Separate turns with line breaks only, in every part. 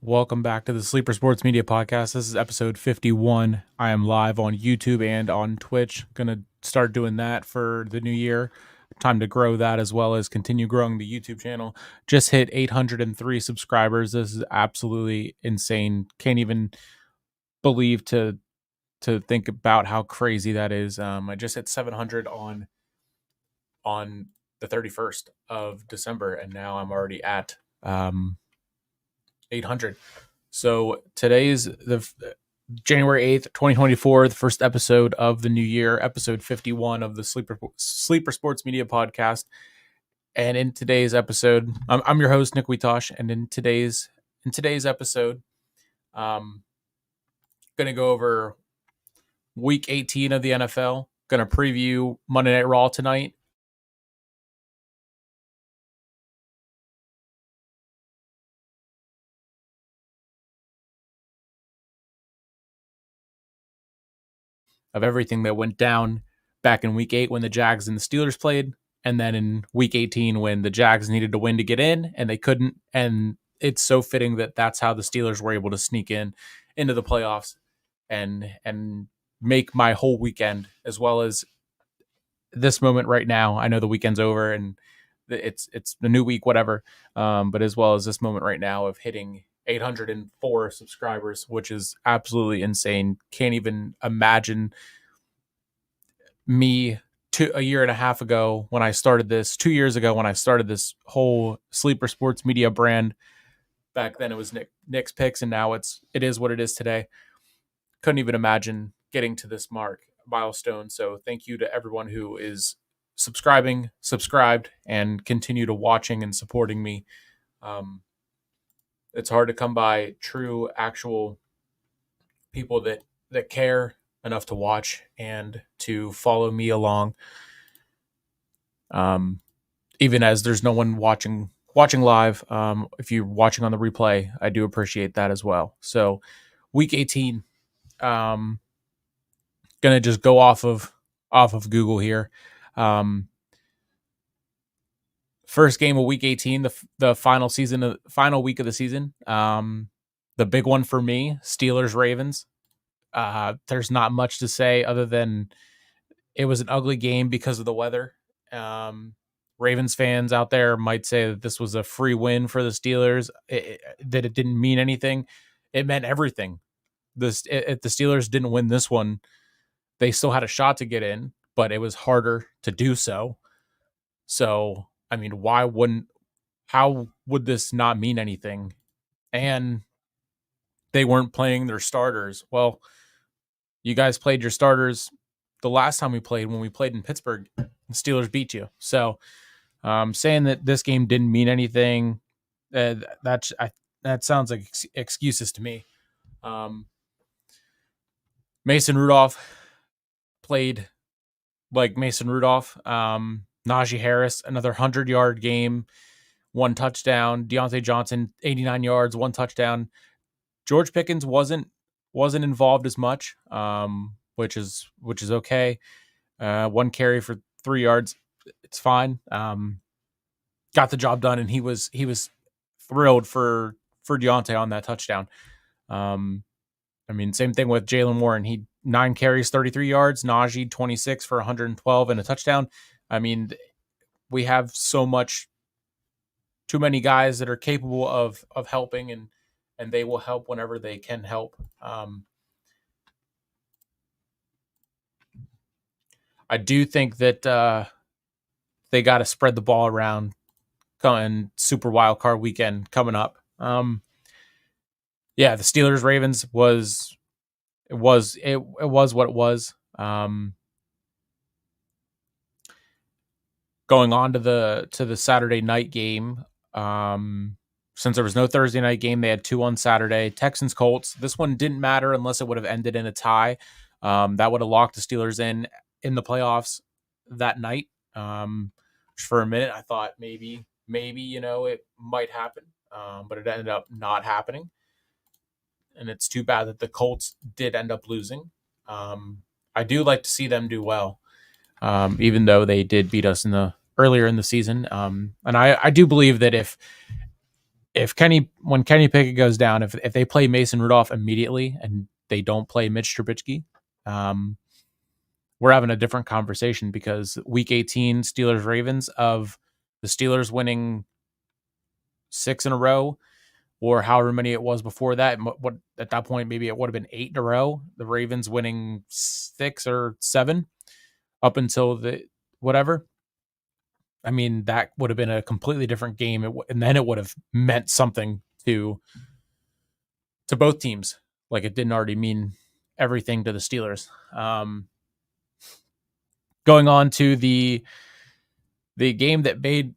Welcome back to the Sleeper Sports Media Podcast. This is episode 51. I am live on YouTube and on Twitch. Gonna start doing that for the new year. Time to grow that as well as continue growing the YouTube channel. Just hit 803 subscribers. This is absolutely insane. Can't even believe to think about how crazy that is. I just hit 700 on the 31st of December, and now I'm already at 800. So today's the January 8th, 2024, the first episode of the new year, episode 51 of the Sleeper Sports Media Podcast. And in today's episode, I'm your host, Nick Witosh, and in today's episode, going to go over week 18 of the NFL, going to preview Monday Night Raw tonight, of everything that went down back in week 8 when the Jags and the Steelers played, and then in week 18 when the Jags needed to win to get in and they couldn't. And it's so fitting that that's how the Steelers were able to sneak into the playoffs and make my whole weekend, as well as this moment right now. I know the weekend's over and it's the new week, whatever. But as well as this moment right now of hitting 804 subscribers, which is absolutely insane. Can't even imagine me a year and a half ago when I started this, 2 years ago when I started this whole Sleeper Sports Media brand. Back then it was Nick's Picks, and now it is what it is today. Couldn't even imagine getting to this milestone. So thank you to everyone who is subscribed, and continue to watching and supporting me. It's hard to come by true, actual people that care enough to watch and to follow me along. Even as there's no one watching live. If you're watching on the replay, I do appreciate that as well. So week 18, gonna just go off of Google here. First game of week 18, the final week of the season. The big one for me, Steelers Ravens. There's not much to say other than it was an ugly game because of the weather. Ravens fans out there might say that this was a free win for the Steelers, that it didn't mean anything. It meant everything. If the Steelers didn't win this one, they still had a shot to get in, but it was harder to do so. So, I mean, how would this not mean anything? And they weren't playing their starters. Well, you guys played your starters the last time when we played in Pittsburgh. The Steelers beat you. So, saying that this game didn't mean anything, that sounds like excuses to me. Mason Rudolph played like Mason Rudolph. Najee Harris, another 100-yard game, 1 touchdown. Deontay Johnson, 89 yards, 1 touchdown. George Pickens wasn't involved as much, which is okay. 1 carry for 3 yards. It's fine. Got the job done, and he was thrilled for Deontay on that touchdown. I mean, same thing with Jaylen Warren. He 9 carries, 33 yards. Najee 26 for 112 and a touchdown. I mean, we have too many guys that are capable of helping, and they will help whenever they can help. I do think that they got to spread the ball around coming Super Wild Card weekend coming up. Yeah, the Steelers Ravens was what it was. Going on to the Saturday night game. Since there was no Thursday night game, they had 2 on Saturday. Texans Colts. This one didn't matter unless it would have ended in a tie. That would have locked the Steelers in the playoffs that night. For a minute, I thought maybe it might happen, but it ended up not happening. And it's too bad that the Colts did end up losing. I do like to see them do well, even though they did beat us earlier in the season. And I do believe that if when Kenny Pickett goes down, if they play Mason Rudolph immediately and they don't play Mitch Trubisky, we're having a different conversation, because Week 18 Steelers Ravens, of the Steelers winning 6 in a row, or however many it was before that, what at that point maybe it would have been 8 in a row. The Ravens winning 6 or 7 up until the whatever. I mean, that would have been a completely different game, and then it would have meant something to both teams, like it didn't already mean everything to the Steelers. Going on to the game that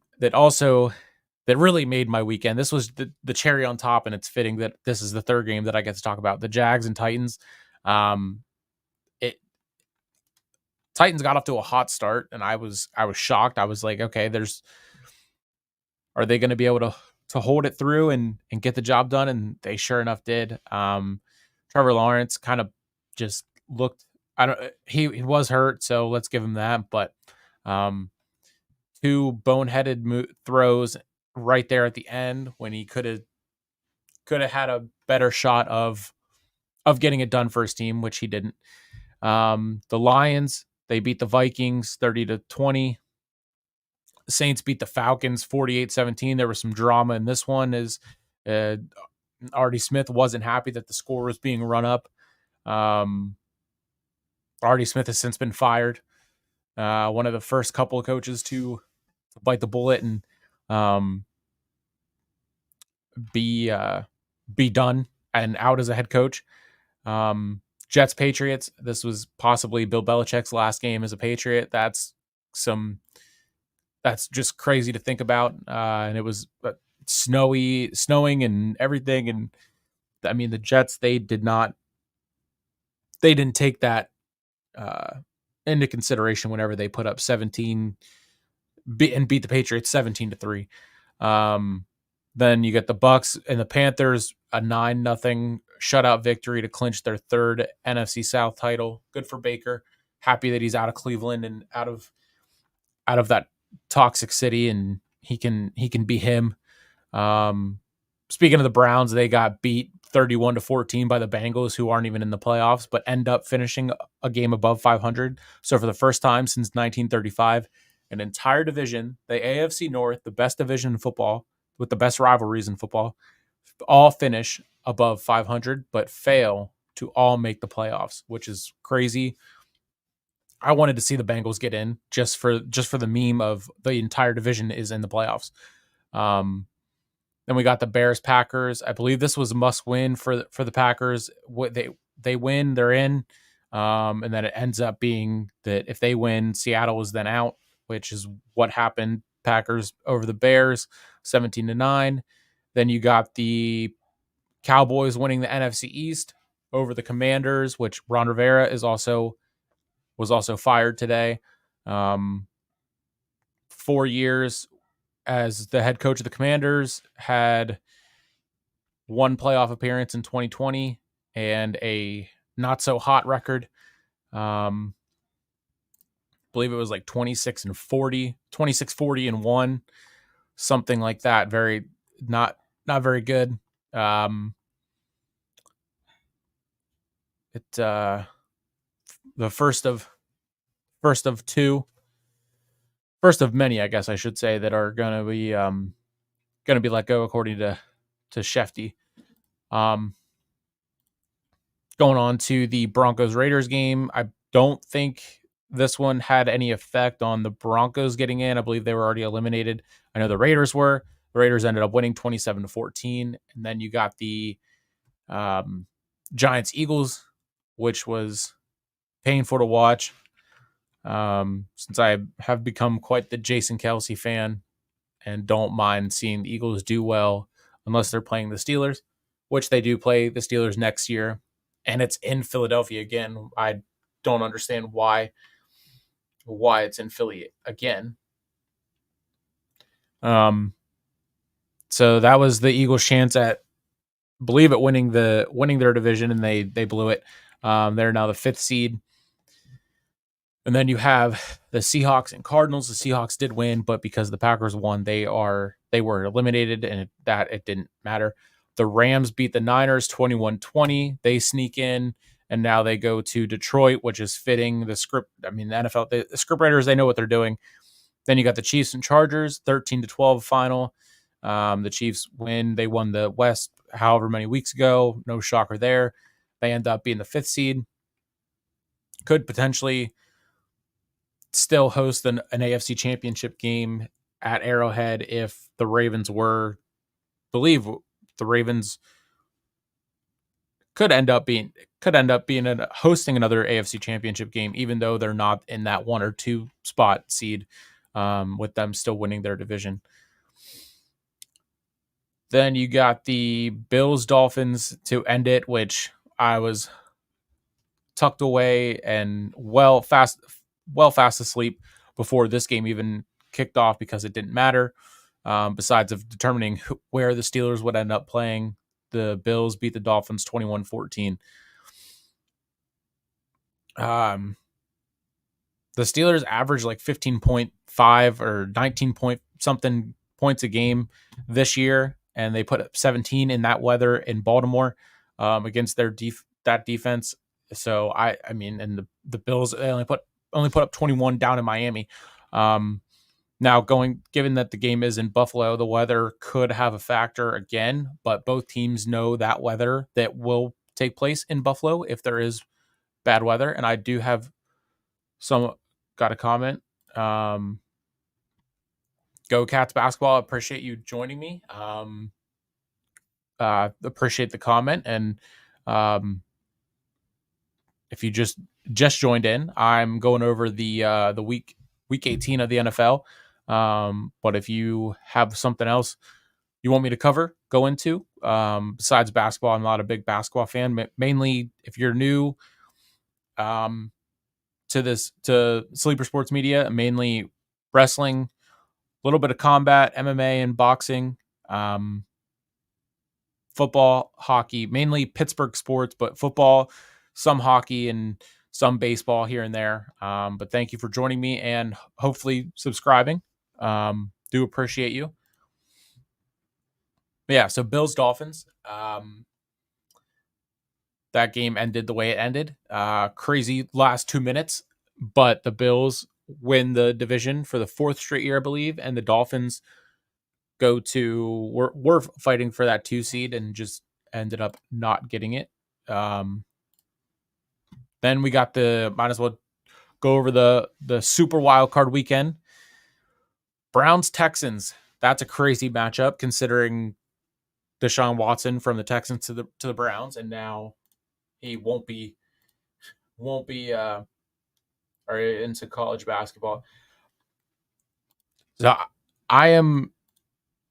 really made my weekend. This was the cherry on top, and it's fitting that this is the third game that I get to talk about. The Jags and Titans. Titans got off to a hot start, and I was shocked. I was like, okay, are they going to be able to hold it through and get the job done? And they sure enough did. Trevor Lawrence kind of just looked, he was hurt, so let's give him that. But 2 boneheaded throws right there at the end, when he could have had a better shot of getting it done for his team, which he didn't. The Lions, they beat the Vikings 30-20. The Saints beat the Falcons 48-17. There was some drama in this one, as Artie Smith wasn't happy that the score was being run up. Artie Smith has since been fired. One of the first couple of coaches to bite the bullet and be done and out as a head coach. Jets Patriots. This was possibly Bill Belichick's last game as a Patriot. That's just crazy to think about. And it was snowing and everything. And I mean, the Jets, they didn't take that into consideration whenever they put up 17 and beat the Patriots 17-3. Then you get the Bucks and the Panthers, a 9-0 shutout victory to clinch their third NFC South title. Good for Baker. Happy that he's out of Cleveland and out of that toxic city, and he can be him. Speaking of the Browns, they got beat 31-14 by the Bengals, who aren't even in the playoffs, but end up finishing a game above 500. So for the first time since 1935, an entire division, the AFC North, the best division in football, with the best rivalries in football, all finish above 500, but fail to all make the playoffs, which is crazy. I wanted to see the Bengals get in just for the meme of the entire division is in the playoffs. Then we got the Bears Packers. I believe this was a must win for the Packers. They win, they're in. And then it ends up being that if they win, Seattle is then out, which is what happened. Packers over the Bears 17-9. Then you got the Cowboys winning the NFC East over the Commanders, which Ron Rivera was also fired today. 4 years as the head coach of the Commanders, had 1 playoff appearance in 2020 and a not so hot record. Believe it was like 26-40, 26-40-1, something like that. Very not very good. The first of many, I guess I should say, that are gonna be let go, according to Shefty. Going on to the Broncos Raiders game, I don't think this one had any effect on the Broncos getting in. I believe they were already eliminated. I know the Raiders were. The Raiders ended up winning 27-14, and then you got the Giants Eagles, which was painful to watch. Since I have become quite the Jason Kelce fan and don't mind seeing the Eagles do well unless they're playing the Steelers, which they do play the Steelers next year, and it's in Philadelphia again. I don't understand why it's in Philly again. So that was the Eagles' chance at, believe it, winning their division, and they blew it. They're now the 5th seed. And then you have the Seahawks and Cardinals. The Seahawks did win, but because the Packers won, they were eliminated, and it didn't matter. The Rams beat the Niners 21-20. They sneak in, and now they go to Detroit, which is fitting the script. I mean, the NFL, the script writers, they know what they're doing. Then you got the Chiefs and Chargers, 13-12 final. The Chiefs win. They won the West however many weeks ago. No shocker there. They end up being the 5th seed. Could potentially still host an AFC championship game at Arrowhead if the Ravens believe the Ravens could end up being hosting another AFC championship game, even though they're not in that 1 or 2 spot seed, with them still winning their division. Then you got the Bills Dolphins to end it, which I was tucked away and fast asleep before this game even kicked off because it didn't matter. Besides of determining where the Steelers would end up playing, the Bills beat the Dolphins 21-14. The Steelers average like 15.5 or 19 point something points a game this year, and they put up 17 in that weather in Baltimore, against that defense. So I mean, and the Bills, they only put up 21 down in Miami. Now given that the game is in Buffalo, the weather could have a factor again, but both teams know that weather that will take place in Buffalo if there is bad weather. And I do have got a comment. Go Cats basketball. Appreciate you joining me. Appreciate the comment. And if you just joined in, I'm going over the week 18 of the NFL. But if you have something else you want me to cover, go into, besides basketball, I'm not a big basketball fan. Mainly, if you're new to Sleeper Sports Media, mainly wrestling, a little bit of combat, MMA, and boxing, football, hockey, mainly Pittsburgh sports, but football, some hockey, and some baseball here and there. But thank you for joining me and hopefully subscribing. Do appreciate you. But yeah, so Bills Dolphins. That game ended the way it ended. Crazy last 2 minutes, but the Bills win the division for the 4th straight year, I believe, and the Dolphins we're fighting for that 2 seed and just ended up not getting it. Then we got might as well go over the super wild card weekend. Browns Texans. That's a crazy matchup considering Deshaun Watson from the Texans to the Browns, and now he won't be or into college basketball. So I'm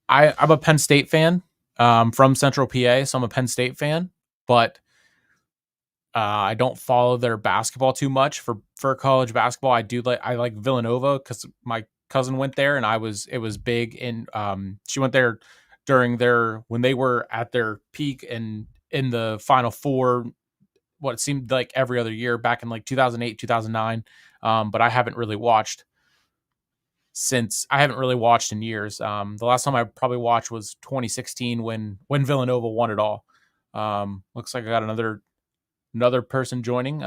a Penn State fan, from Central PA, so I'm a Penn State fan, but I don't follow their basketball too much for college basketball. I like Villanova because my cousin went there, and it was big in she went there during when they were at their peak and in the Final Four, what it seemed like every other year back in like 2008, 2009. But I haven't really watched in years. The last time I probably watched was 2016 when Villanova won it all. Looks like I got another person joining.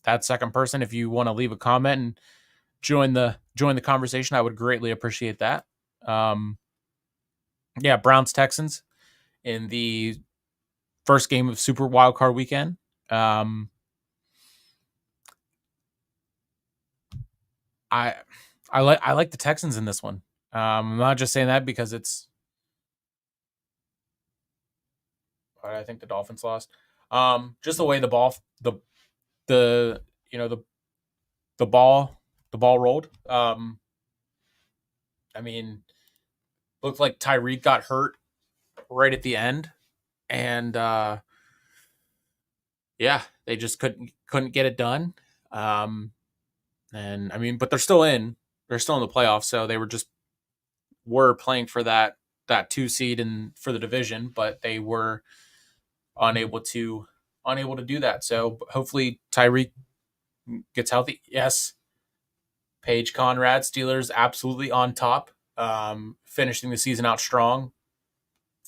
That second person, if you want to leave a comment and join the conversation, I would greatly appreciate that. Yeah, Browns Texans in the first game of Super Wildcard Weekend. I like the Texans in this one. I'm not just saying that because I think the Dolphins lost. Just the way the ball the ball rolled. I mean, looked like Tyreek got hurt right at the end, and yeah, they just couldn't get it done. And I mean, but they're still in the playoffs, so they were playing for that 2 seed and for the division, but they were unable to do that. So hopefully Tyreek gets healthy. Yes, Paige Conrad, Steelers absolutely on top, finishing the season out strong,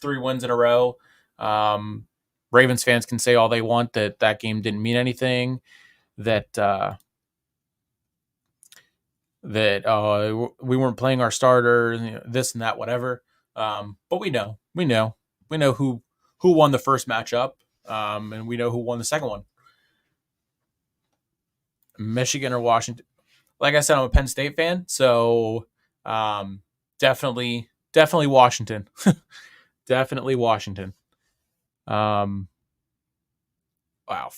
3 wins in a row. Um, Ravens fans can say all they want that that game didn't mean anything, that we weren't playing our starter, this and that, whatever. But we know who won the first matchup, and we know who won the second one. Michigan or Washington. Like I said, I'm a Penn State fan, so definitely Washington, definitely Washington. Um, wow,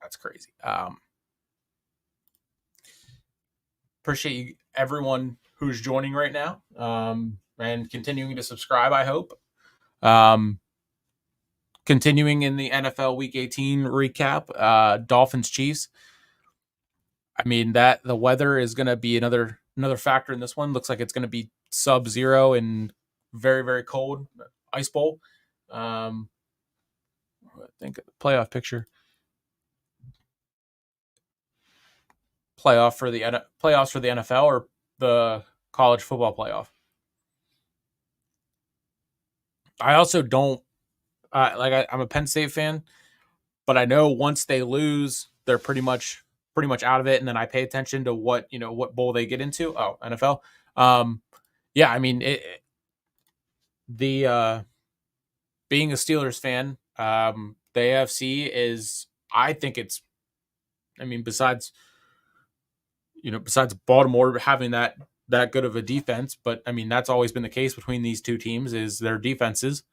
that's crazy. Appreciate you, everyone who's joining right now, and continuing to subscribe. I hope. Um, Continuing in the NFL Week 18 recap, Dolphins Chiefs. I mean that the weather is going to be another factor in this one. Looks like it's going to be sub-zero and very cold. Ice bowl. I think playoff picture. Playoffs for the NFL or the college football playoff. I also don't I'm a Penn State fan, but I know once they lose, they're pretty much out of it. And then I pay attention to what bowl they get into. Oh, NFL. Yeah, I mean the being a Steelers fan, the AFC is. I think it's. I mean, besides Baltimore having that good of a defense, but I mean that's always been the case between these two teams is their defenses.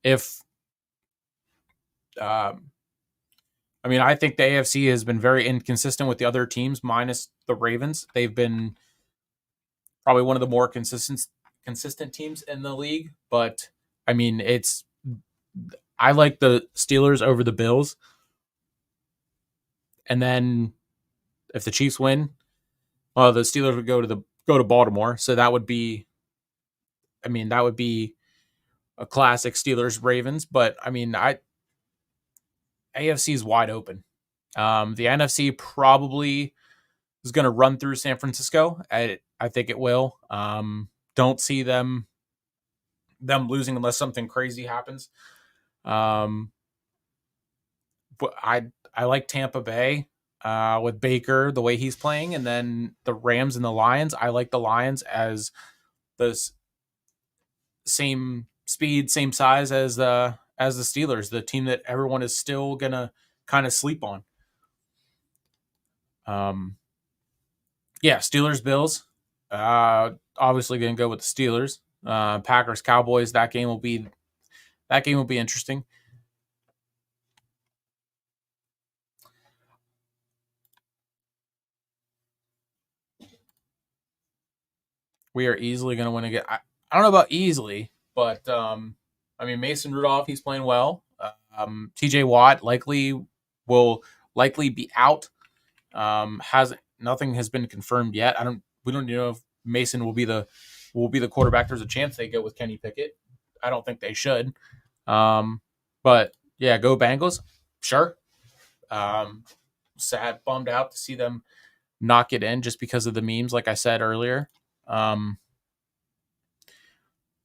If I mean, I think the AFC has been very inconsistent with the other teams, minus the Ravens. They've been probably one of the more consistent teams in the league. But I mean, I like the Steelers over the Bills, and then if the Chiefs win, well, the Steelers would go to Baltimore. So that would be a classic Steelers Ravens. But I mean, AFC is wide open. The NFC probably is going to run through San Francisco. I think it will. Don't see them losing unless something crazy happens. But I like Tampa Bay with Baker the way he's playing, and then the Rams and the Lions. I like the Lions as the same speed, same size as the Steelers, the team that everyone is still gonna kind of sleep on. Um, yeah, Steelers Bills. Obviously gonna go with the Steelers. Packers Cowboys. That game will be interesting. We are easily going to win again. I don't know about easily, but I mean Mason Rudolph, he's playing well. T.J. Watt will likely be out. Has Nothing has been confirmed yet. We don't know if Mason will be the quarterback. There's a chance they go with Kenny Pickett. I don't think they should. But yeah, go Bengals. Sure. Bummed out to see them not get in just because of the memes, like I said earlier. Um,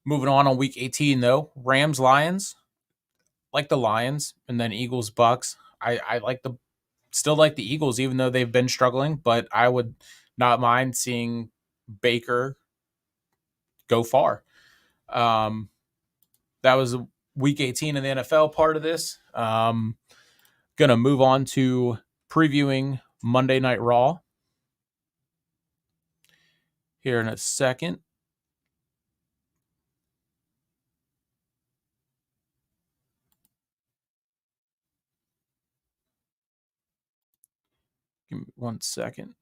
Moving on week 18 though, Rams Lions, like the Lions, and then Eagles Bucks. I still like the Eagles even though they've been struggling, but I would not mind seeing Baker go far. That was week 18 in the NFL part of this. Gonna move on to previewing Monday Night Raw here in a second. Give me 1 second.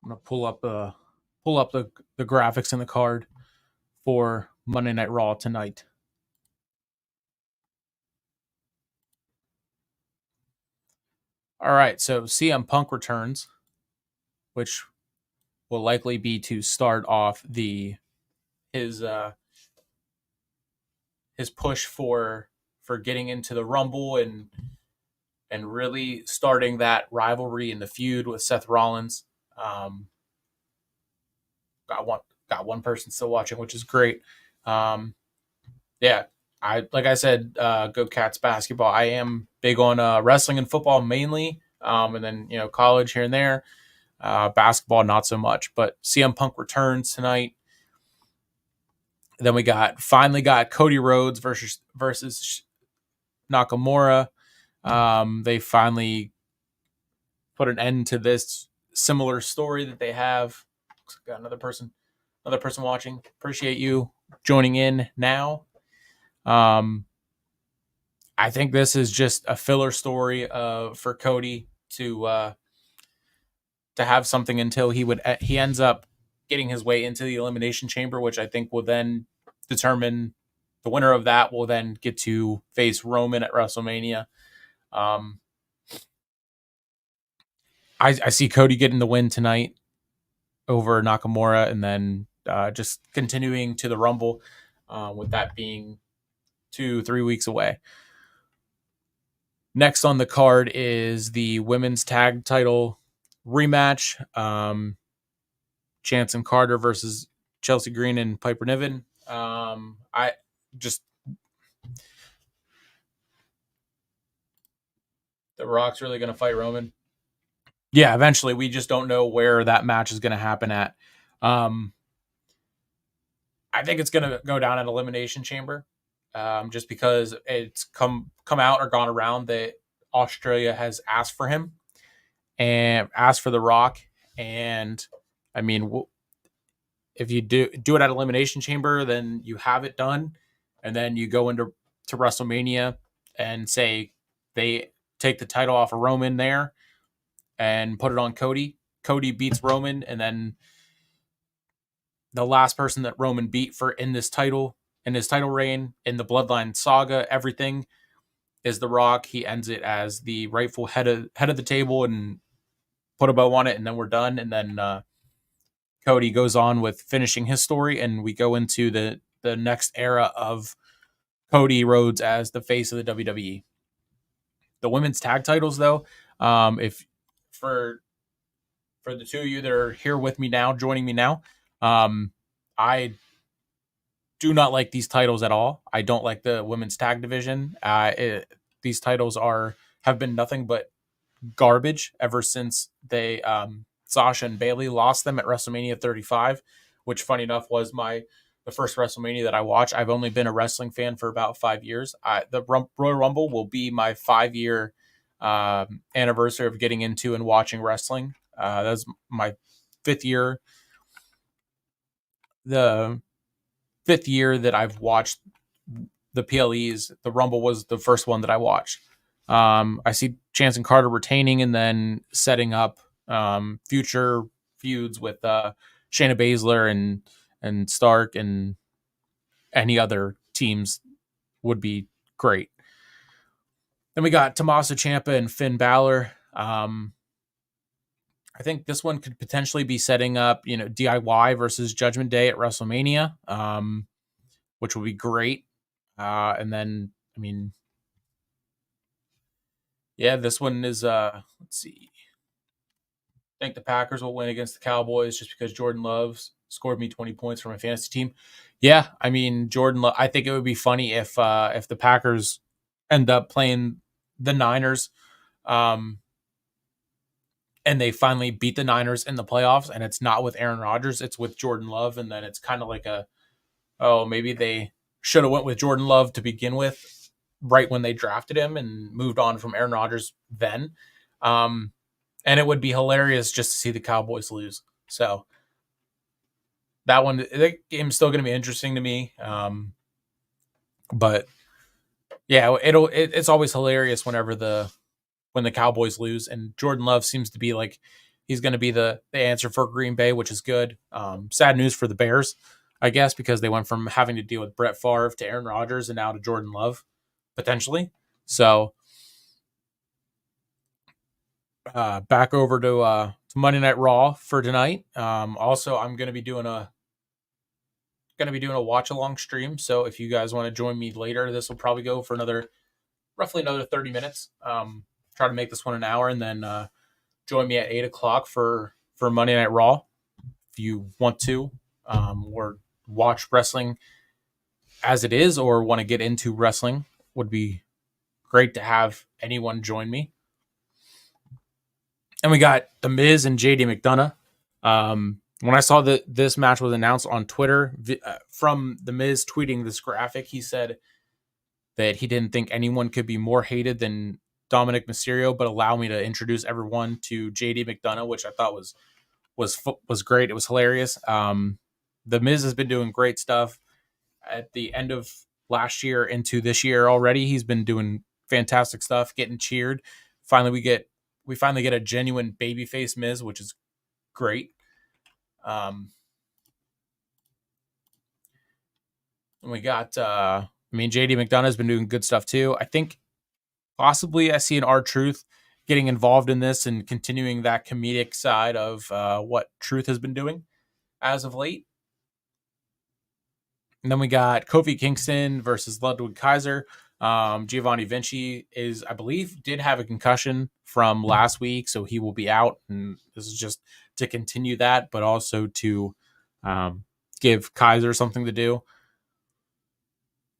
I'm gonna pull up the graphics in the card for Monday Night Raw tonight. All right, so CM Punk returns. which will likely be to start off his his push for getting into the Rumble and really starting that rivalry in the feud with Seth Rollins. Um, got one got one person still watching, which is great. Um, yeah, like I said, go Cats basketball. I am big on wrestling and football mainly, and then college here and there. Basketball not so much, but CM Punk returns tonight. Then we finally got Cody Rhodes versus Nakamura. They finally put an end to this similar story that they have. Got another person watching. Appreciate you joining in now. I think this is just a filler story for Cody to have something until he ends up getting his way into the Elimination Chamber, which I think will then determine the winner of that will then get to face Roman at WrestleMania. I see Cody getting the win tonight over Nakamura, and then just continuing to the Rumble, with that being 2-3 weeks away. Next on the card is the women's tag title rematch. Chance and Carter versus Chelsea Green and Piper Niven. I just The Rock's really going to fight Roman. Yeah, eventually. We just don't know where that match is going to happen at. I think it's going to go down at Elimination Chamber, just because it's come out or gone around that Australia has asked for him and asked for The Rock. And I mean, if you do it at Elimination Chamber, then you have it done, and then you go into WrestleMania and say they take the title off of Roman there and put it on Cody. Cody beats Roman, and then the last person that Roman beat in his title reign, in the Bloodline saga, everything, is The Rock. He ends it as the rightful head of the table and put a bow on it, and then we're done. And then Cody goes on with finishing his story, and we go into the next era of Cody Rhodes as the face of the WWE. The women's tag titles, though, if for the two of you that are here with me now, joining me now, I do not like these titles at all. I don't like the women's tag division. These titles have been nothing but garbage ever since they Sasha and Bayley lost them at WrestleMania 35, which, funny enough, was the first WrestleMania that I watched. I've only been a wrestling fan for about 5 years. The Royal Rumble will be my 5-year anniversary of getting into and watching wrestling. That's my 5th year. The 5th year that I've watched the PLEs. The Rumble was the first one that I watched. I see Chance and Carter retaining and then setting up future feuds with Shayna Baszler and Stark, and any other teams would be great. Then we got Tommaso Ciampa and Finn Balor. I think this one could potentially be setting up, DIY versus Judgment Day at WrestleMania, which would be great. And then, I mean, yeah, this one is, let's see. I think the Packers will win against the Cowboys just because Jordan Love scored me 20 points for my fantasy team. Yeah, I mean, Jordan Love, I think it would be funny if the Packers end up playing the Niners, and they finally beat the Niners in the playoffs, and it's not with Aaron Rodgers, it's with Jordan Love, and then it's kind of like maybe they should have went with Jordan Love to begin with, right when they drafted him, and moved on from Aaron Rodgers then. And it would be hilarious just to see the Cowboys lose. So that game's still going to be interesting to me. But yeah, it's always hilarious when the Cowboys lose, and Jordan Love seems to be like he's going to be the answer for Green Bay, which is good. Sad news for the Bears, I guess, because they went from having to deal with Brett Favre to Aaron Rodgers and now to Jordan Love, potentially. So back over to Monday Night Raw for tonight. Also, I'm gonna be doing a watch along stream. So if you guys want to join me later, this will probably go for roughly another 30 minutes. Try to make this one an hour, and then join me at 8 o'clock for Monday Night Raw if you want to, or watch wrestling as it is, or want to get into wrestling. Would be great to have anyone join me. And we got The Miz and JD McDonough. When I saw that this match was announced on Twitter, from The Miz tweeting this graphic, he said that he didn't think anyone could be more hated than Dominic Mysterio, but allow me to introduce everyone to JD McDonough, which I thought was great. It was hilarious. The Miz has been doing great stuff at the end of last year into this year already. He's been doing fantastic stuff, getting cheered. Finally, we finally get a genuine babyface Miz, which is great. And we got, JD McDonough has been doing good stuff too. I think possibly I see an R-Truth getting involved in this and continuing that comedic side of what Truth has been doing as of late. And then we got Kofi Kingston versus Ludwig Kaiser. Giovanni Vinci I believe, did have a concussion from last week, so he will be out. And this is just to continue that, but also to give Kaiser something to do.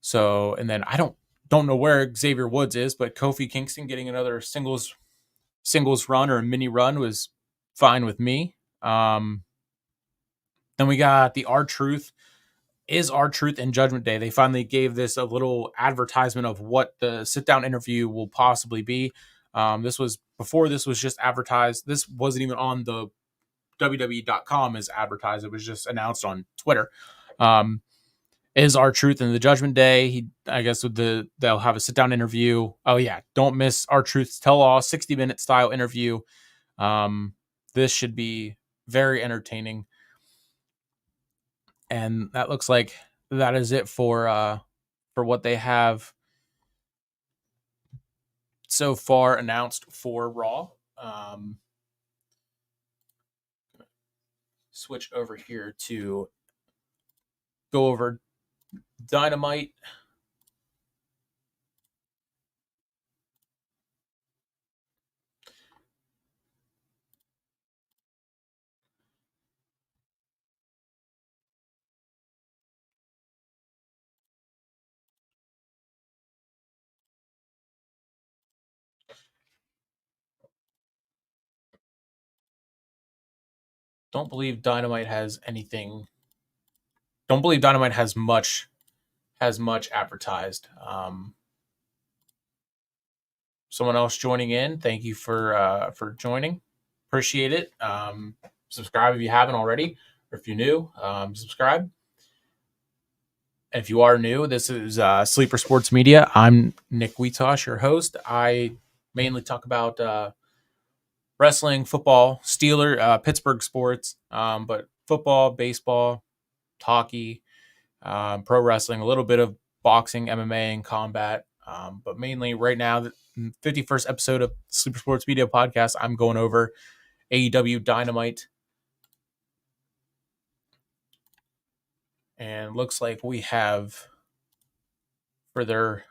So, and then I don't know where Xavier Woods is, but Kofi Kingston getting another singles run or a mini run was fine with me. Then we got the R-Truth. Is R-Truth and Judgment Day. They finally gave this a little advertisement of what the sit-down interview will possibly be. This was just advertised. This wasn't even on the WWE.com as advertised. It was just announced on Twitter. Is R-Truth in the Judgment Day? I guess they'll have a sit-down interview. Oh yeah, don't miss R-Truth's tell-all 60-minute style interview. This should be very entertaining. And that looks like that is it for what they have so far announced for Raw. Switch over here to go over Dynamite. Don't believe Dynamite has much advertised. Someone else joining in, thank you for joining. Appreciate it. Subscribe if you haven't already, or if you're new, subscribe. And if you are new, this is Sleeper Sports Media. I'm Nick Wietosh, your host. I mainly talk about wrestling, football, Pittsburgh sports, but football, baseball, hockey, pro wrestling, a little bit of boxing, MMA, and combat. But mainly right now, the 51st episode of Sleeper Sports Media Podcast, I'm going over AEW Dynamite. And looks like we have, for their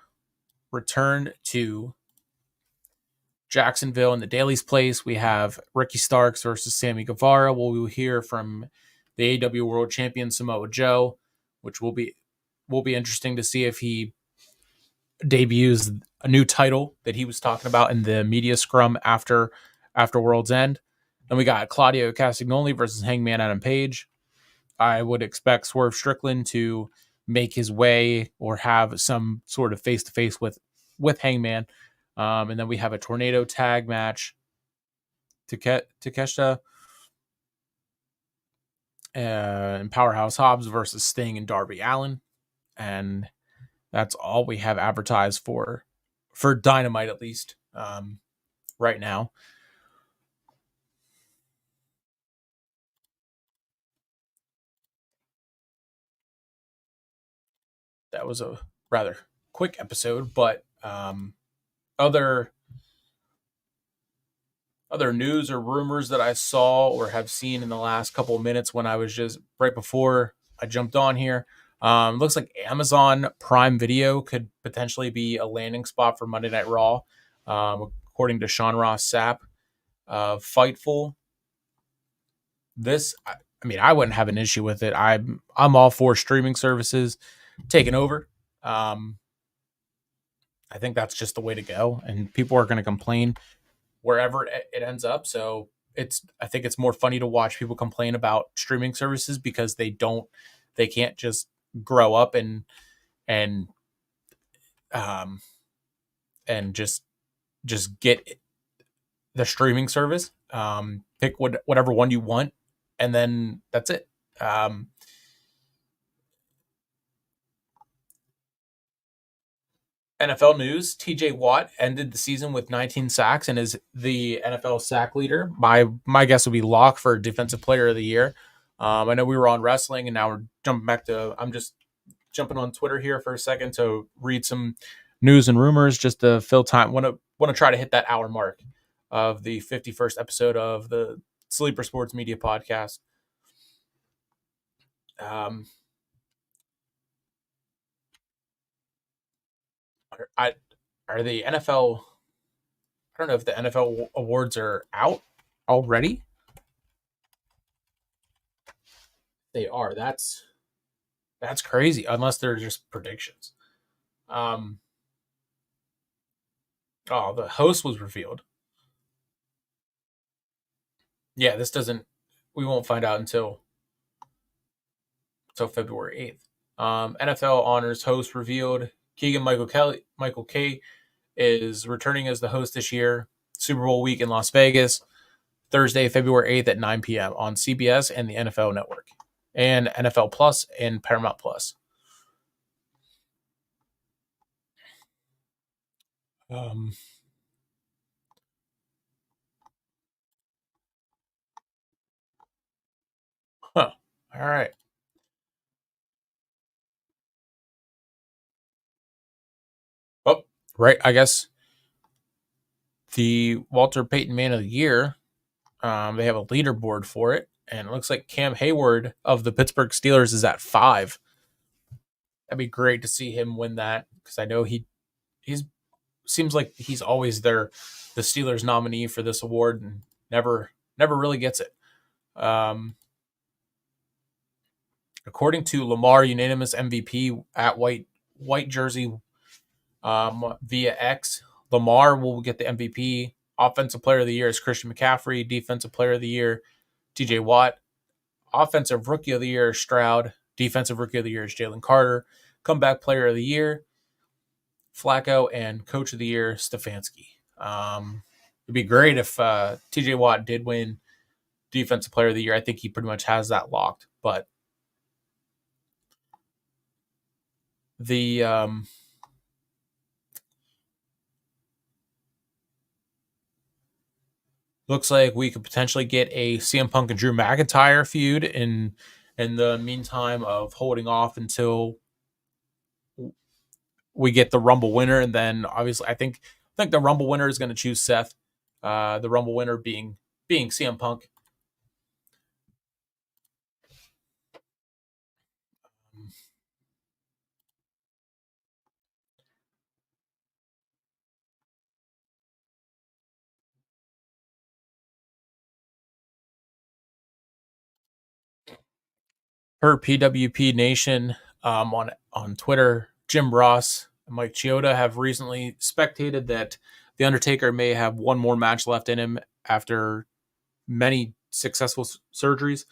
return to Jacksonville in the Daly's place, we have Ricky Starks versus Sammy Guevara. We'll hear from the AEW World Champion Samoa Joe, which will be interesting to see if he debuts a new title that he was talking about in the media scrum after World's End. Then we got Claudio Castagnoli versus Hangman Adam Page. I would expect Swerve Strickland to make his way or have some sort of face-to-face with Hangman. And then we have a tornado tag match. Takeshita and Powerhouse Hobbs versus Sting and Darby Allin. And that's all we have advertised for Dynamite, at least right now. That was a rather quick episode, but other other news or rumors that I saw or have seen in the last couple of minutes when I was just right before I jumped on here. Looks like Amazon Prime Video could potentially be a landing spot for Monday Night Raw, according to Sean Ross Sapp of Fightful. I mean, I wouldn't have an issue with it. I'm all for streaming services taking over. Um, I think that's just the way to go, and people are going to complain wherever it ends up. So I think it's more funny to watch people complain about streaming services because they can't just grow up and um and just get the streaming service. Pick whatever one you want, and then that's it. Um, NFL news: T.J. Watt ended the season with 19 sacks and is the NFL sack leader. My guess would be lock for Defensive Player of the Year. I know we were on wrestling, and now we're jumping back to. I'm just jumping on Twitter here for a second to read some news and rumors, just to fill time. Want to try to hit that hour mark of the 51st episode of the Sleeper Sports Media Podcast. Um, I are the NFL. I don't know if the NFL awards are out already. They are. That's crazy. Unless they're just predictions. Um. Oh, the host was revealed. Yeah, this doesn't. We won't find out until February 8th. NFL honors host revealed. Keegan Michael K is returning as the host this year. Super Bowl week in Las Vegas, Thursday, February 8th at 9 p.m. on CBS and the NFL Network, and NFL Plus and Paramount Plus. Um, huh. All right. Oh, right. I guess the Walter Payton Man of the Year. They have a leaderboard for it, and it looks like Cam Hayward of the Pittsburgh Steelers is at 5. That'd be great to see him win that because I know he's seems like he's always the Steelers nominee for this award and never really gets it. Um, according to Lamar, unanimous MVP at white jersey via X. Lamar will get the MVP. Offensive Player of the Year is Christian McCaffrey. Defensive Player of the Year, T.J. Watt. Offensive Rookie of the Year is Stroud. Defensive Rookie of the Year is Jalen Carter. Comeback Player of the Year, Flacco, and Coach of the Year, Stefanski. It'd be great if T.J. Watt did win Defensive Player of the Year. I think he pretty much has that locked. But the looks like we could potentially get a CM Punk and Drew McIntyre feud in the meantime of holding off until we get the Rumble winner, and then obviously I think the Rumble winner is going to choose Seth. The Rumble winner being CM Punk. Per PWP Nation on Twitter, Jim Ross and Mike Chioda have recently spectated that the Undertaker may have one more match left in him after many successful surgeries.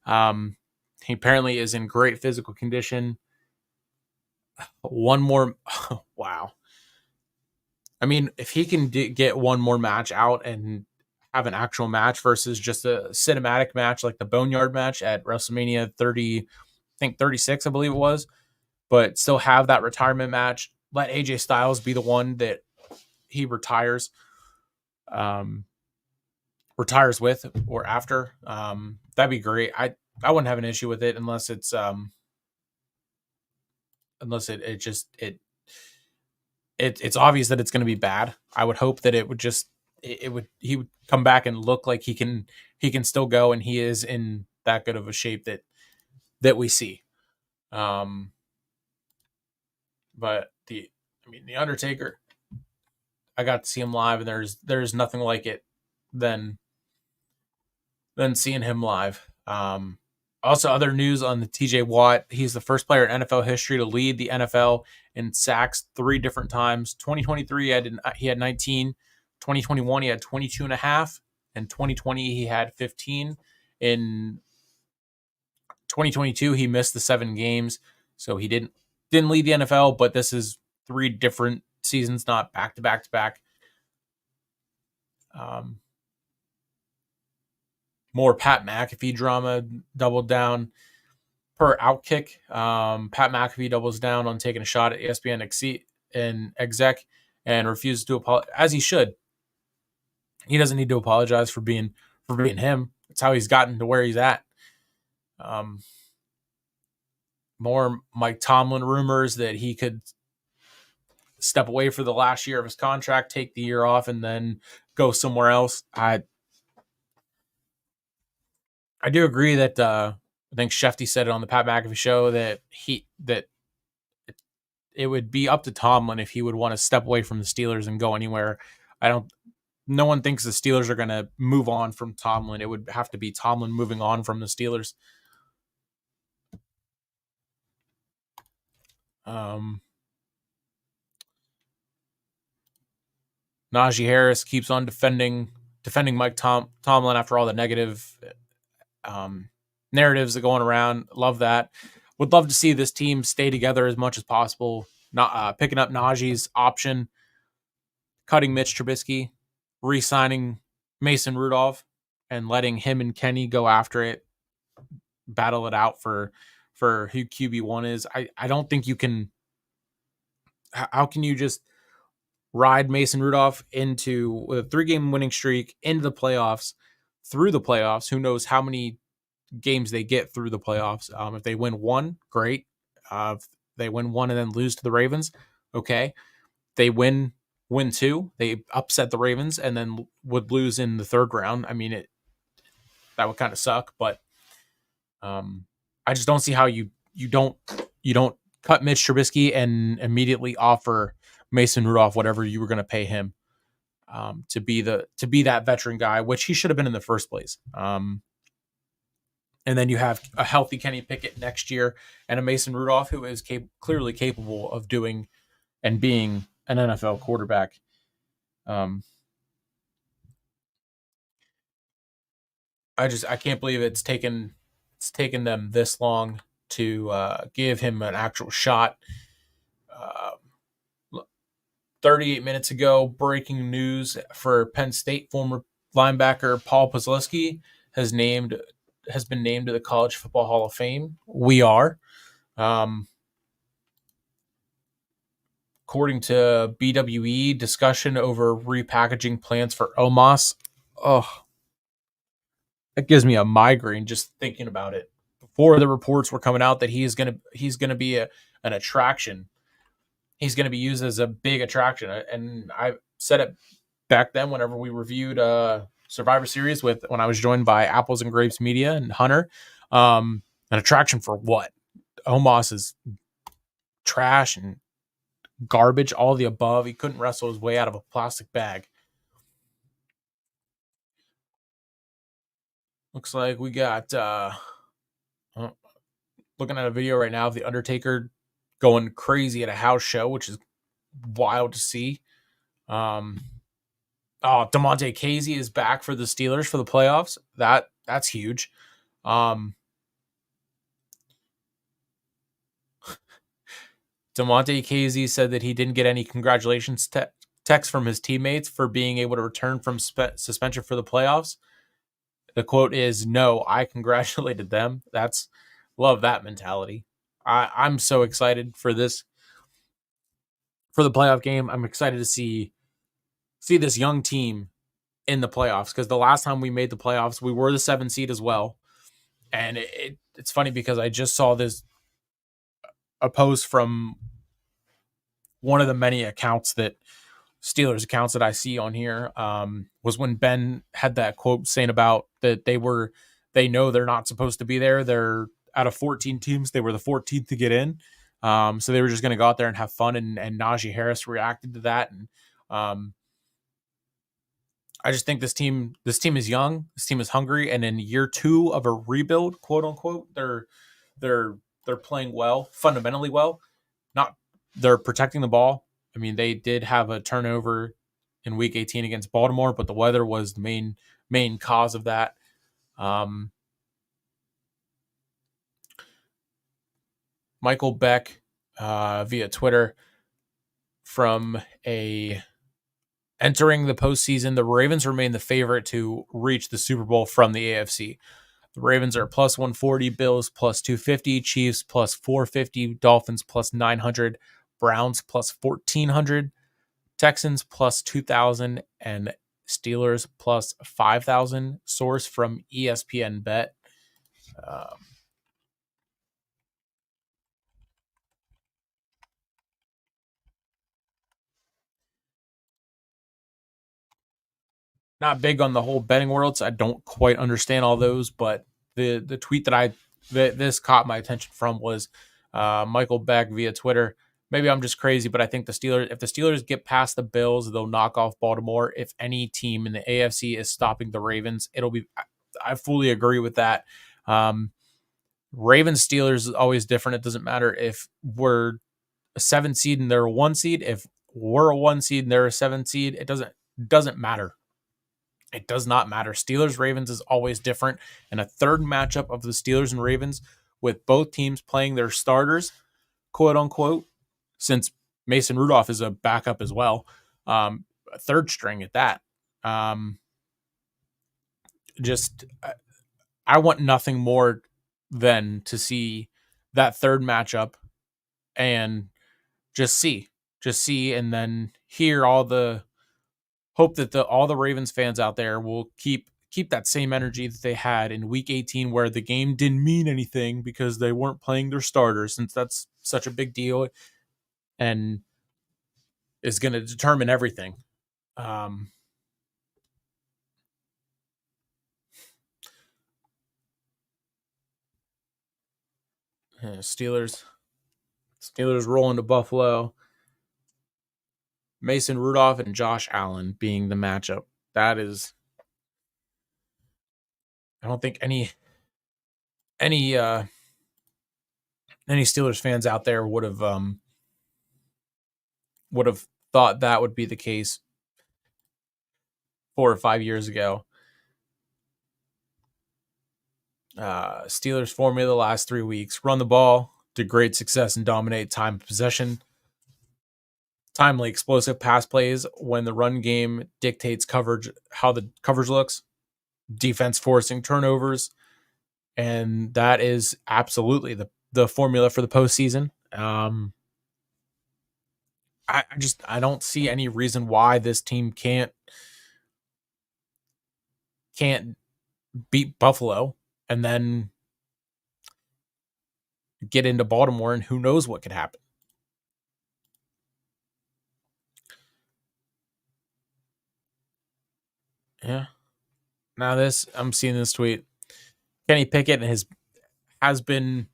He apparently is in great physical condition. One more, wow. I mean, if he can get one more match out and have an actual match versus just a cinematic match like the Boneyard match at WrestleMania 30, I think 36, I believe it was, but still have that retirement match. Let AJ Styles be the one that he um, retires with or after. That'd be great. I wouldn't have an issue with it unless it just it's obvious that it's going to be bad. I would hope that it would just he would come back and look like he can still go, and he is in that good of a shape that we see. Um, but the Undertaker, I got to see him live, and there's nothing like it than seeing him live. Also, other news on the TJ Watt. He's the first player in NFL history to lead the NFL in sacks 3 different times. 2023, he had 19. 2021, he had 22 and a half. And 2020, he had 15. In 2022, he missed the 7 games, so he didn't lead the NFL. But this is 3 different seasons, not back to back to back. More Pat McAfee drama doubled down per Outkick. Pat McAfee doubles down on taking a shot at ESPN and exec and refuses to apologize, as he should. He doesn't need to apologize for being him. It's how he's gotten to where he's at. More Mike Tomlin rumors that he could step away for the last year of his contract, take the year off, and then go somewhere else. I do agree that I think Shefty said it on the Pat McAfee show that it would be up to Tomlin if he would want to step away from the Steelers and go anywhere. No one thinks the Steelers are going to move on from Tomlin. It would have to be Tomlin moving on from the Steelers. Najee Harris keeps on defending Mike Tomlin after all the negative narratives that are going around. Love that. Would love to see this team stay together as much as possible. Not picking up Najee's option, cutting Mitch Trubisky, re-signing Mason Rudolph, and letting him and Kenny go after it, battle it out for who QB1 is. I don't think you can. How can you just ride Mason Rudolph into with a 3-game winning streak into the playoffs, through the playoffs? Who knows how many games they get through the playoffs? If they win 1, great. If they win 1 and then lose to the Ravens, okay. They win 2, they upset the Ravens and then would lose in the 3rd round. I mean, that would kind of suck, but I just don't see how you don't cut Mitch Trubisky and immediately offer Mason Rudolph whatever you were going to pay him to be that veteran guy, which he should have been in the first place. And then you have a healthy Kenny Pickett next year and a Mason Rudolph who is clearly capable of doing and being an NFL quarterback. I can't believe it's taken them this long to give him an actual shot. 38 minutes ago, breaking news for Penn State, former linebacker Paul Posluszky has been named to the College Football Hall of Fame. We are. According to BWE, discussion over repackaging plans for Omos. Oh, that gives me a migraine just thinking about it. Before the reports were coming out that he's gonna be an attraction. He's going to be used as a big attraction. And I said it back then whenever we reviewed Survivor Series when I was joined by Apples and Grapes Media and Hunter. An attraction for what? Omos is trash and garbage, all of the above. He couldn't wrestle his way out of a plastic bag. Looks like we got looking at a video right now of The Undertaker going crazy at a house show, which is wild to see. DeMonte Casey is back for the Steelers for the playoffs. That's huge. DeMonte Casey said that he didn't get any congratulations text from his teammates for being able to return from suspension for the playoffs. The quote is, "No, I congratulated them." Love that mentality. I'm so excited for this, for the playoff game. I'm excited to see this young team in the playoffs, because the last time we made the playoffs, we were the 7 seed as well. And it's funny because I just saw a post from one of the many accounts that Steelers accounts that I see on here was when Ben had that quote saying about that they know they're not supposed to be there. They're out of 14 teams, they were the 14th to get in. So they were just going to go out there and have fun. And Najee Harris reacted to that. And I just think this team is young. This team is hungry. And in year 2 of a rebuild, quote unquote, they're playing well, fundamentally well. Not they're protecting the ball. I mean, they did have a turnover in Week 18 against Baltimore, but the weather was the main cause of that. Michael Beck via Twitter from entering the postseason, the Ravens remain the favorite to reach the Super Bowl from the AFC. The Ravens are plus 140, Bills plus 250, Chiefs plus 450, Dolphins plus 900, Browns plus 1400, Texans plus 2,000, and Steelers plus 5,000. Source from ESPN Bet. Not big on the whole betting world, so I don't quite understand all those. But the tweet that this caught my attention from was Michael Beck via Twitter. Maybe I'm just crazy, but I think if the Steelers get past the Bills, they'll knock off Baltimore. If any team in the AFC is stopping the Ravens, it'll be. I fully agree with that. Ravens Steelers is always different. It doesn't matter if we're a 7 seed and they're a 1 seed. If we're a 1 seed and they're a 7 seed, it doesn't matter. It does not matter. Steelers Ravens is always different. And a third matchup of the Steelers and Ravens with both teams playing their starters, quote unquote, since Mason Rudolph is a backup as well, a third string at that. I want nothing more than to see that third matchup and just see, and then hear all the hope that all the Ravens fans out there will keep that same energy that they had in Week 18, where the game didn't mean anything because they weren't playing their starters, since that's such a big deal and is going to determine everything. Steelers rolling to Buffalo. Mason Rudolph and Josh Allen being the matchup. That is, I don't think any Steelers fans out there would have thought that would be the case 4 or 5 years ago. Steelers formula the last 3 weeks: run the ball to great success and dominate time of possession. Timely, explosive pass plays when the run game dictates coverage, how the coverage looks. Defense forcing turnovers, and that is absolutely the formula for the postseason. I don't see any reason why this team can't beat Buffalo and then get into Baltimore, and who knows what could happen. Yeah. Now I'm seeing this tweet. Kenny Pickett has been.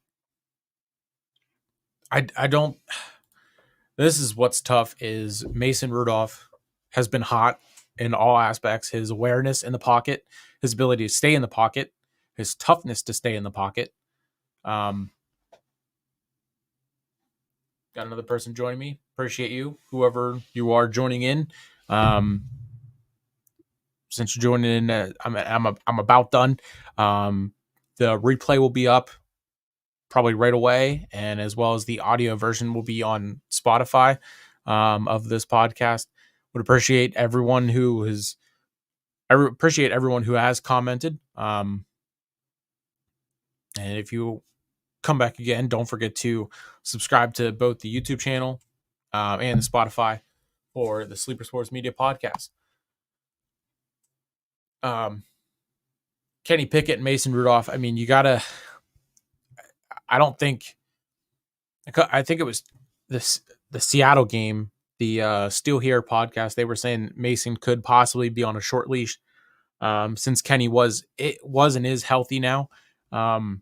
I don't. This is what's tough is Mason Rudolph has been hot in all aspects. His awareness in the pocket, his ability to stay in the pocket, his toughness to stay in the pocket. Got another person joining me. Appreciate you, whoever you are joining in. Since you're joining in, I'm about done. The replay will be up probably right away, and as well as the audio version will be on Spotify of this podcast. Would appreciate everyone who has. I appreciate everyone who has commented. And if you come back again, don't forget to subscribe to both the YouTube channel and the Spotify for the Sleeper Sports Media podcast. Kenny Pickett and Mason Rudolph. I mean, you gotta. I think it was the Seattle game the Still Here podcast, they were saying Mason could possibly be on a short leash since Kenny was and is healthy now. But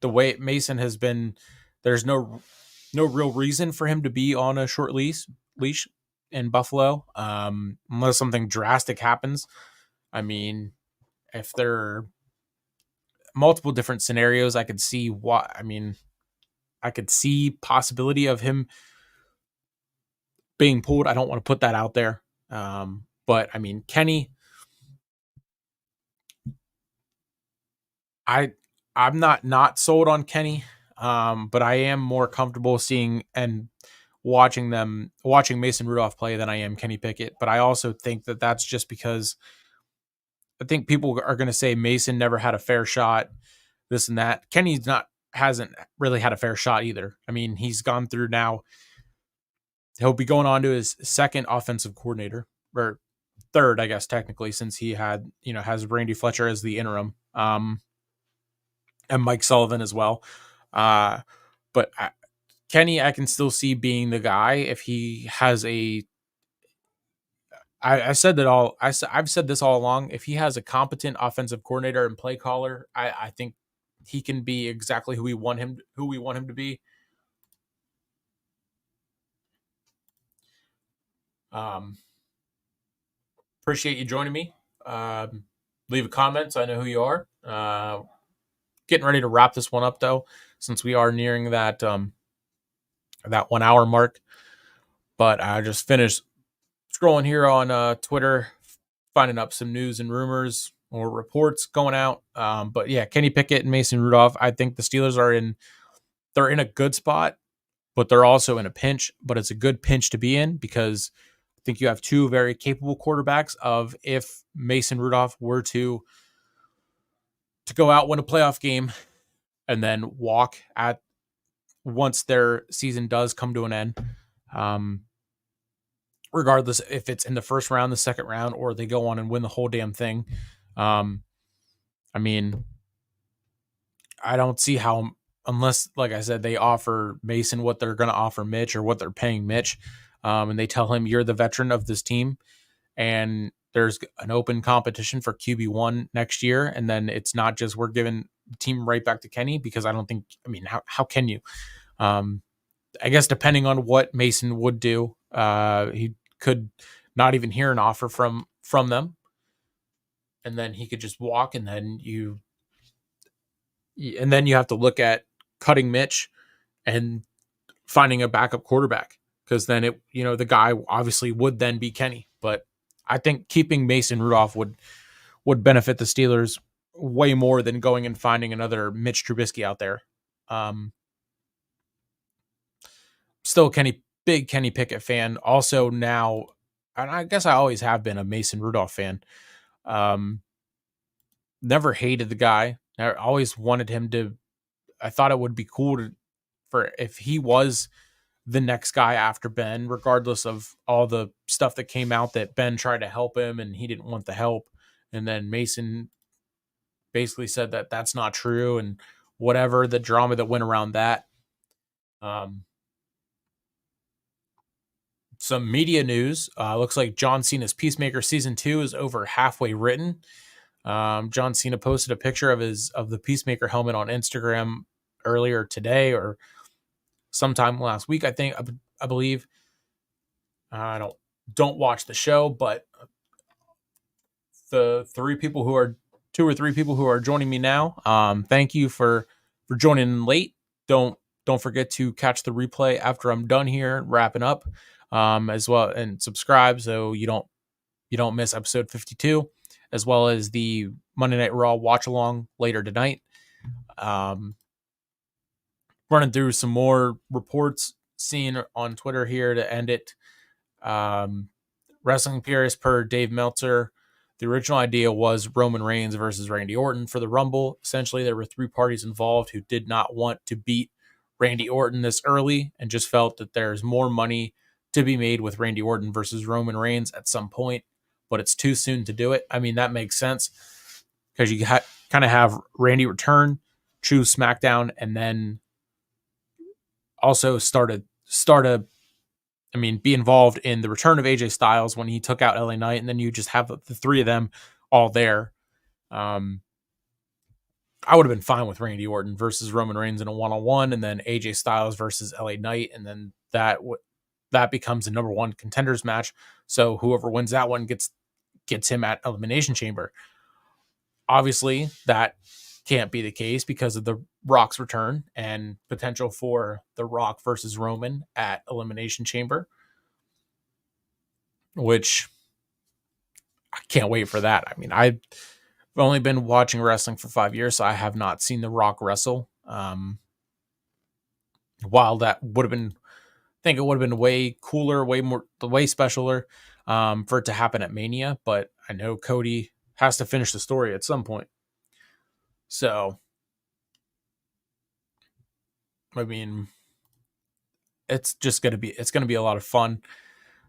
the way Mason has been, there's no real reason for him to be on a short leash in Buffalo, unless something drastic happens. I mean, if there are multiple different scenarios, I could see what, I mean, I could see possibility of him being pulled. I don't want to put that out there. But I mean, Kenny, I'm not sold on Kenny. But I am more comfortable seeing and watching Mason Rudolph play than I am Kenny Pickett. But I also think that that's just because I think people are going to say Mason never had a fair shot, this and that. Kenny's hasn't really had a fair shot either. I mean, he's gone through now. He'll be going on to his second offensive coordinator, or third, I guess, technically, since he has Randy Fletcher as the interim, and Mike Sullivan as well. But Kenny, I can still see being the guy if he has I've said this all along. If he has a competent offensive coordinator and play caller, I think he can be exactly who we want him to be. Appreciate you joining me. Leave a comment so I know who you are. Getting ready to wrap this one up though, since we are nearing that 1 hour mark. But I just finished scrolling here on Twitter, finding up some news and rumors or reports going out. But yeah, Kenny Pickett and Mason Rudolph. I think the Steelers they're in a good spot, but they're also in a pinch. But it's a good pinch to be in because I think you have two very capable quarterbacks. Of if Mason Rudolph were to go out, win a playoff game, and then walk at once their season does come to an end. Regardless if it's in the first round, the second round, or they go on and win the whole damn thing. I mean, I don't see how, unless, like I said, they offer Mason what they're going to offer Mitch or what they're paying Mitch, and they tell him you're the veteran of this team, and there's an open competition for QB1 next year, and then it's not just we're giving the team right back to Kenny, because I don't think, I mean, how can you? I guess depending on what Mason would do, he could not even hear an offer from them, and then he could just walk, and then you have to look at cutting Mitch and finding a backup quarterback, because then the guy obviously would then be Kenny. But I think keeping Mason Rudolph would benefit the Steelers way more than going and finding another Mitch Trubisky out there. Still big Kenny Pickett fan. Also now, and I guess I always have been a Mason Rudolph fan. Never hated the guy. I always wanted him to. I thought it would be cool for if he was the next guy after Ben, regardless of all the stuff that came out that Ben tried to help him and he didn't want the help, and then Mason basically said that that's not true, and whatever the drama that went around that. Some media news. Looks like John Cena's Peacemaker season 2 is over halfway written. John Cena posted a picture of the Peacemaker helmet on Instagram earlier today or sometime last week. I believe. I don't watch the show, but the two or three people who are joining me now. Thank you for joining in late. Don't forget to catch the replay after I'm done here wrapping up. As well, and subscribe so you don't miss episode 52, as well as the Monday Night Raw watch along later tonight. Running through some more reports seen on Twitter here to end it. Wrestling Purist per Dave Meltzer. The original idea was Roman Reigns versus Randy Orton for the Rumble. Essentially, there were 3 parties involved who did not want to beat Randy Orton this early and just felt that there's more money to be made with Randy Orton versus Roman Reigns at some point, but it's too soon to do it. I mean, that makes sense because you kind of have Randy return, choose SmackDown, and then also start a be involved in the return of AJ Styles when he took out LA Knight, and then you just have the three of them all there. I would have been fine with Randy Orton versus Roman Reigns in a one-on-one, and then AJ Styles versus LA Knight, and then that becomes a number one contenders match. So whoever wins that one gets him at Elimination Chamber. Obviously, that can't be the case because of the Rock's return and potential for the Rock versus Roman at Elimination Chamber, which I can't wait for that. I mean, I've only been watching wrestling for 5 years, so I have not seen The Rock wrestle. While that would have been, I think it would have been way cooler, way specialer for it to happen at Mania, but I know Cody has to finish the story at some point. So, I mean, it's going to be a lot of fun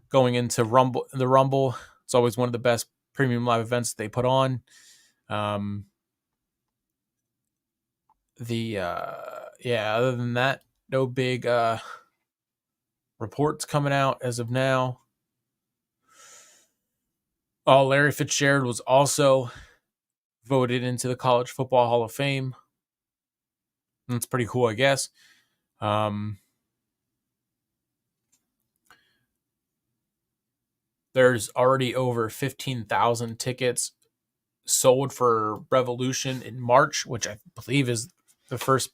going into the Rumble. It's always one of the best premium live events they put on. Other than that, no big reports coming out as of now. Oh, Larry Fitzgerald was also voted into the College Football Hall of Fame. That's pretty cool, I guess. There's already over 15,000 tickets sold for Revolution in March, which I believe is the first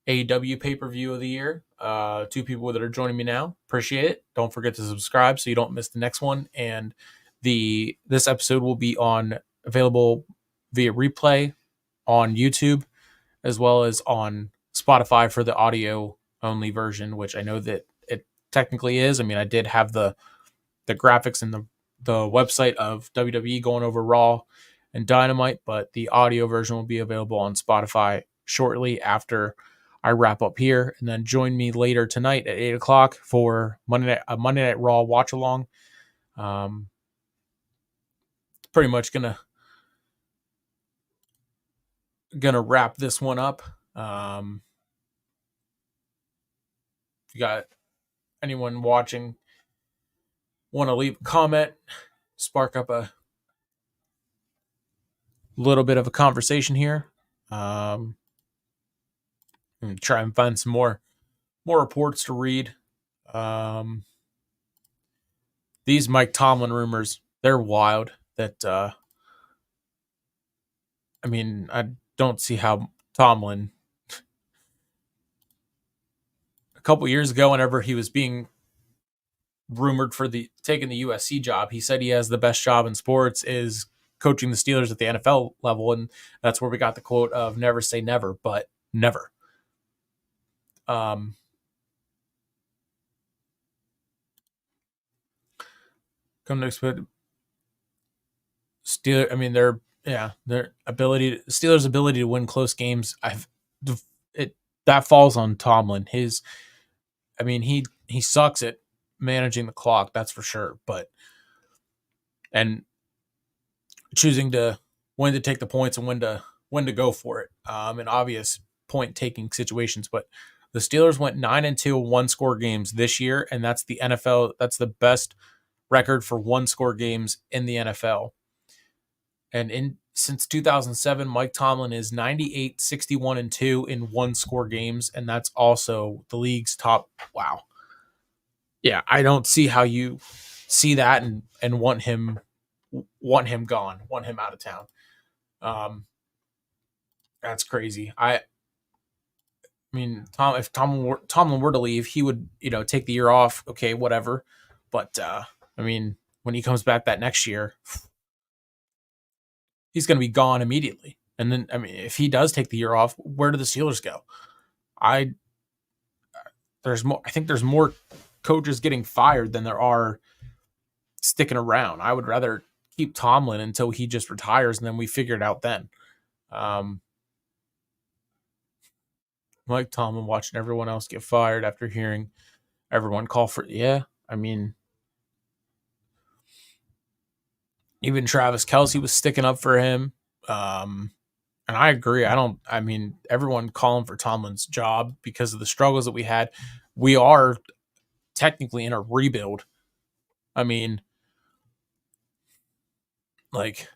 AEW pay-per-view of the year. 2 people that are joining me now. Appreciate it. Don't forget to subscribe so you don't miss the next one. And this episode will be available via replay on YouTube as well as on Spotify for the audio only version, which I know that it technically is. I mean, I did have the graphics and the website of WWE going over Raw and Dynamite, but the audio version will be available on Spotify shortly after I wrap up here. And then join me later tonight at 8 o'clock for Monday Night Raw watch along. Pretty much gonna wrap this one up. If you got anyone watching want to leave a comment, spark up a little bit of a conversation here, and try and find some more reports to read. These Mike Tomlin rumors, they're wild. That I don't see how Tomlin, a couple years ago, whenever he was being rumored for taking the USC job, he said he has the best job in sports is coaching the Steelers at the NFL level, and that's where we got the quote of "never say never," but never. Come to expect Steelers ability to win close games. That falls on Tomlin. He sucks at managing the clock, that's for sure. And choosing when to take the points and when to go for it. In obvious point taking situations, but the Steelers went 9-2 one-score games this year, and that's the NFL. That's the best record for one-score games in the NFL. And since 2007, Mike Tomlin is 98-61-2 in one-score games, and that's also the league's top. Wow. Yeah, I don't see how you see that and want him gone, want him out of town. That's crazy. If Tomlin were to leave, he would, take the year off. Okay, whatever. But when he comes back that next year, he's going to be gone immediately. And then, if he does take the year off, where do the Steelers go? I think there's more coaches getting fired than there are sticking around. I would rather keep Tomlin until he just retires, and then we figure it out then. Mike Tomlin watching everyone else get fired after hearing everyone call for, even Travis Kelce was sticking up for him. And I agree. Everyone calling for Tomlin's job because of the struggles that we had. We are technically in a rebuild. I mean, like,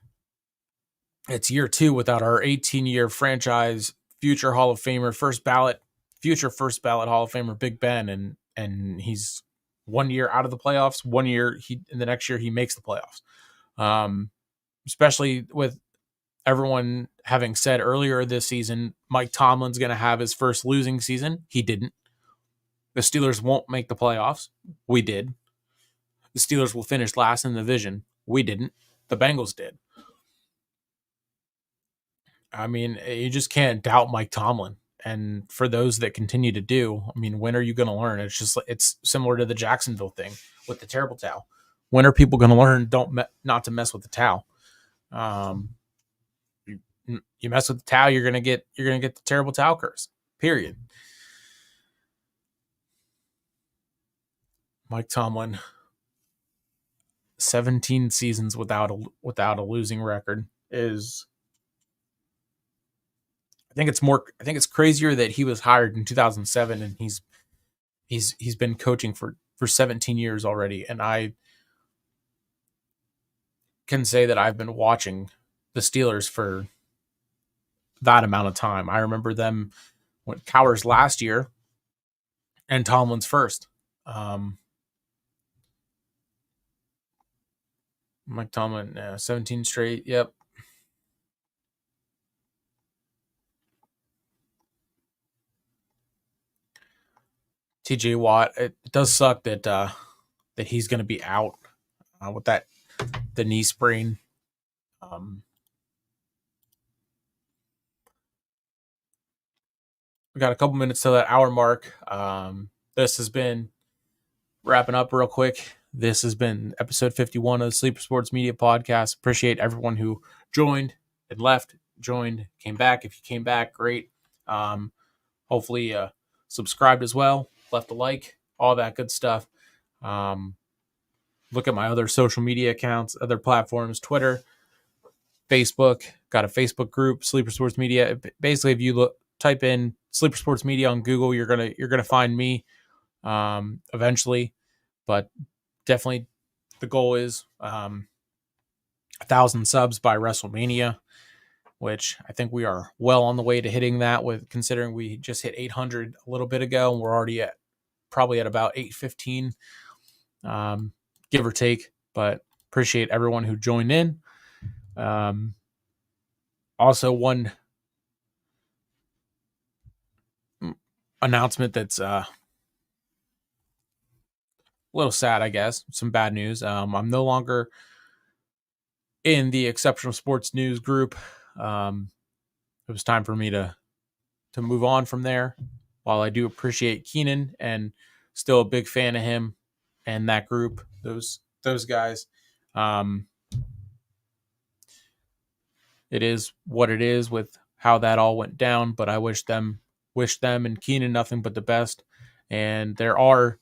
it's year 2 without our 18-year franchise future Hall of Famer, future first ballot Hall of Famer Big Ben, and he's 1 year out of the playoffs. 1 year in the next year he makes the playoffs. Especially with everyone having said earlier this season, Mike Tomlin's going to have his first losing season. He didn't. The Steelers won't make the playoffs. We did. The Steelers will finish last in the division. We didn't. The Bengals did. I mean, you just can't doubt Mike Tomlin. And for those that continue to do, I mean, when are you going to learn? It's similar to the Jacksonville thing with the terrible towel. When are people going to learn not to mess with the towel? You mess with the towel, you're gonna get the terrible towel curse. Period. Mike Tomlin, 17 seasons without a losing record is. I think it's crazier that he was hired in 2007 and he's been coaching for 17 years already, and I can say that I've been watching the Steelers for that amount of time. I remember them when Cowher's last year and Tomlin's first. Mike Tomlin, 17 straight. Yep. TJ Watt. It does suck that he's going to be out with the knee sprain. We got a couple minutes to that hour mark. This has been wrapping up real quick. This has been episode 51 of the Sleeper Sports Media Podcast. Appreciate everyone who joined and left, joined, came back. If you came back, great. Hopefully subscribed as well, left a like, all that good stuff. Look at my other social media accounts, other platforms, Twitter, Facebook. Got a Facebook group, Sleeper Sports Media. Basically, if you type in Sleeper Sports Media on Google, you're gonna find me eventually. But definitely, the goal is 1,000 subs by WrestleMania, which I think we are well on the way to hitting that. With considering we just hit 800 a little bit ago, and we're already probably at about 815, give or take. But appreciate everyone who joined in. Also, one announcement that's a little sad, I guess. Some bad news. I'm no longer in the Exceptional Sports News group. It was time for me to move on from there. While I do appreciate Keenan and still a big fan of him and that group, those guys, it is what it is with how that all went down. But I wish them and Keenan nothing but the best. And there are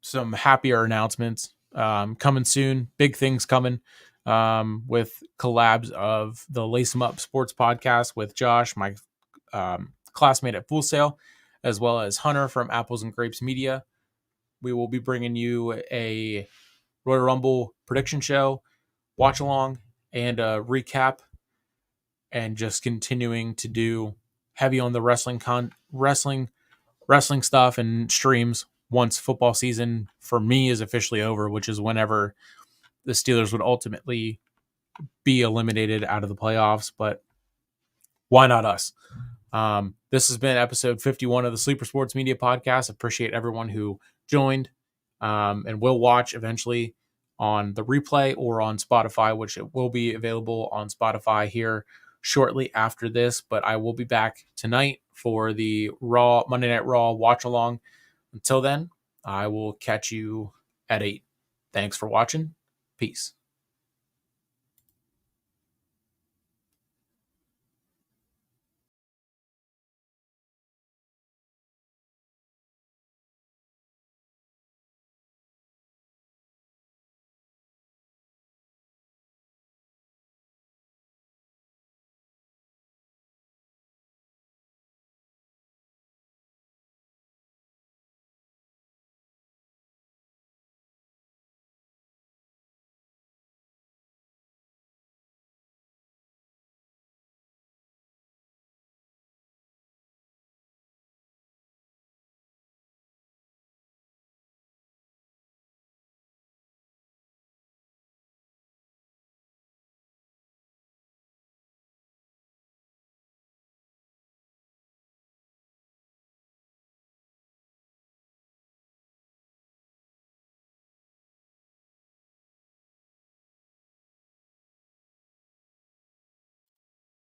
some happier announcements coming soon. Big things coming with collabs of the Lace 'em Up Sports Podcast with Josh, my classmate at Full Sail, as well as Hunter from Apples and Grapes Media. We will be bringing you a Royal Rumble prediction show, watch along, and a recap, and just continuing to do heavy on the wrestling stuff and streams once football season for me is officially over, which is whenever the Steelers would ultimately be eliminated out of the playoffs. But why not us? This has been episode 51 of the Sleeper Sports Media Podcast. Appreciate everyone who joined and will watch eventually on the replay or on Spotify, which it will be available on Spotify here shortly after this. But I will be back tonight for the Monday Night Raw watch along. Until then, I will catch you at 8. Thanks for watching. Peace.